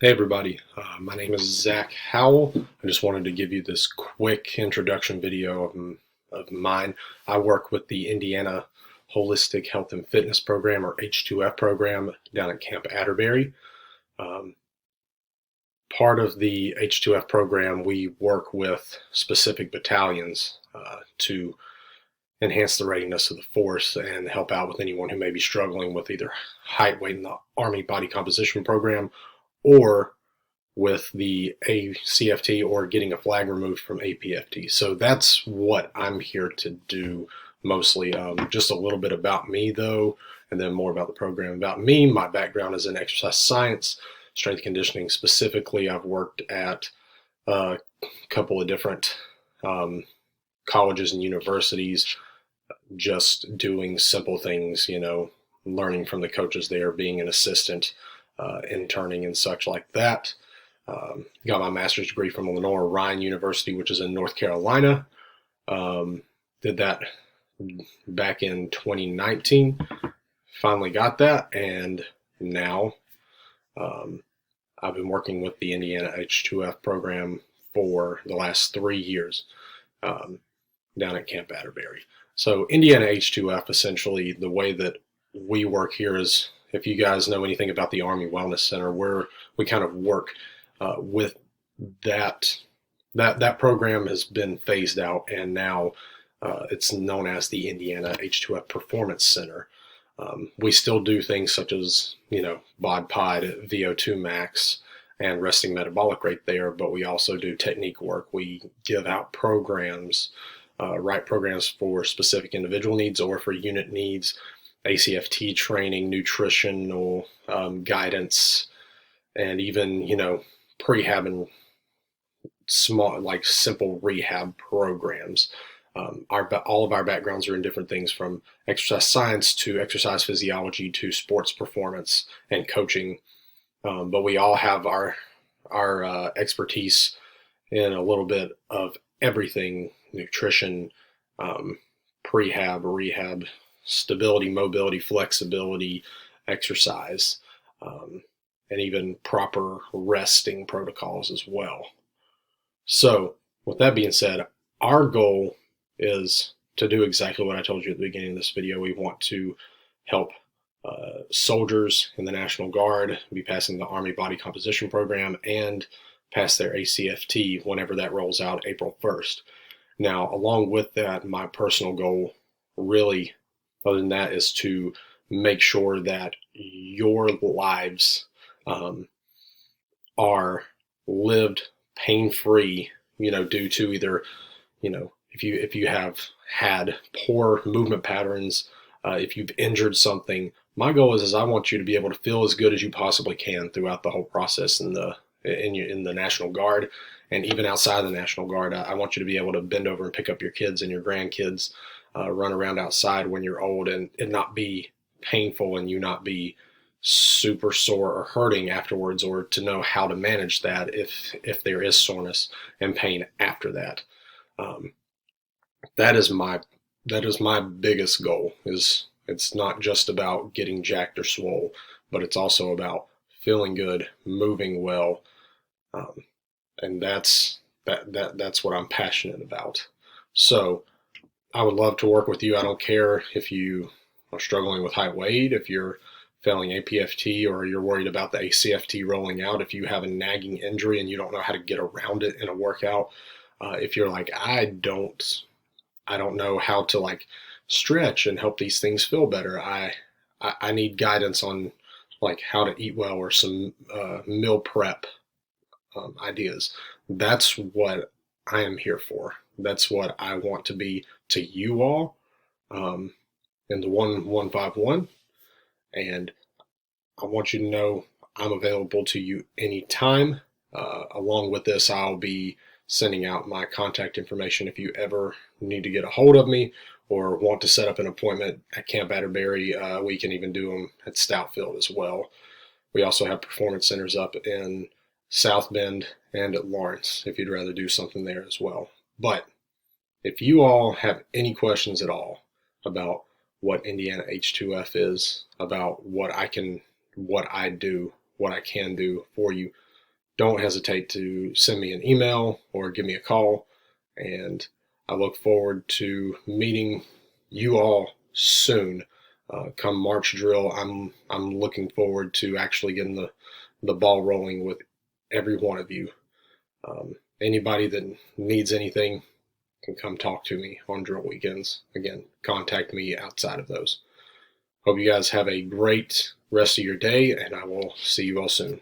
Hey everybody, my name is Zach Howell. I just wanted to give you this quick introduction video of mine. I work with the Indiana Holistic Health and Fitness Program, or H2F program, down at Camp Atterbury. Um, Part of the H2F program, we work with specific battalions to enhance the readiness of the force and help out with anyone who may be struggling with either height, weight in the Army Body Composition Program or with the ACFT or getting a flag removed from APFT. So that's what I'm here to do mostly. Just a little bit about me though, and then more about the program. About me, my background is in exercise science, strength conditioning specifically. I've worked at a couple of different colleges and universities, just doing simple things, learning from the coaches there, being an assistant, interning and such like that. Got my master's degree from Lenore-Ryan University, which is in North Carolina. Did that back in 2019. Finally got that, and now I've been working with the Indiana H2F program for the last 3 years down at Camp Atterbury. So Indiana H2F, essentially, the way that we work here is, if you guys know anything about the Army Wellness Center, we kind of work with that program has been phased out, and now it's known as the Indiana H2F Performance Center. We still do things such as, bod pod, VO2 max, and resting metabolic rate there, but we also do technique work. We give out programs, write programs for specific individual needs or for unit needs, ACFT training, nutritional guidance, and even, prehab and small, like simple rehab programs. All of our backgrounds are in different things, from exercise science to exercise physiology to sports performance and coaching. But we all have our expertise in a little bit of everything: nutrition, prehab, rehab, stability, mobility, flexibility, exercise, and even proper resting protocols as well. So with that being said, our goal is to do exactly what I told you at the beginning of this video. We want to help soldiers in the National Guard be passing the Army Body Composition Program and pass their ACFT whenever that rolls out April 1st. Now, along with that, my personal goal, really, other than that, is to make sure that your lives are lived pain-free, due to either, if you have had poor movement patterns, if you've injured something. My goal is I want you to be able to feel as good as you possibly can throughout the whole process in the National Guard, and even outside the National Guard. I want you to be able to bend over and pick up your kids and your grandkids, run around outside when you're old, and it not be painful, and you not be super sore or hurting afterwards, or to know how to manage that if there is soreness and pain after that. That is my biggest goal. It's not just about getting jacked or swole, but it's also about feeling good, moving well, and that's what I'm passionate about. So I would love to work with you. I don't care if you are struggling with height weight, if you're failing APFT, or you're worried about the ACFT rolling out, if you have a nagging injury and you don't know how to get around it in a workout, if you're like, I don't know how to stretch and help these things feel better. I need guidance on how to eat well, or some meal prep ideas. That's what I am here for. That's what I want to be to you all in the 1151. And I want you to know I'm available to you anytime. Along with this, I'll be sending out my contact information if you ever need to get a hold of me or want to set up an appointment at Camp Atterbury. We can even do them at Stoutfield as well. We also have performance centers up in South Bend and at Lawrence if you'd rather do something there as well. But if you all have any questions at all about what Indiana H2F is, about what I do, what I can do for you, don't hesitate to send me an email or give me a call. And I look forward to meeting you all soon. Come March drill, I'm looking forward to actually getting the ball rolling with every one of you. Anybody that needs anything can come talk to me on drill weekends. Again, contact me outside of those. Hope you guys have a great rest of your day, and I will see you all soon.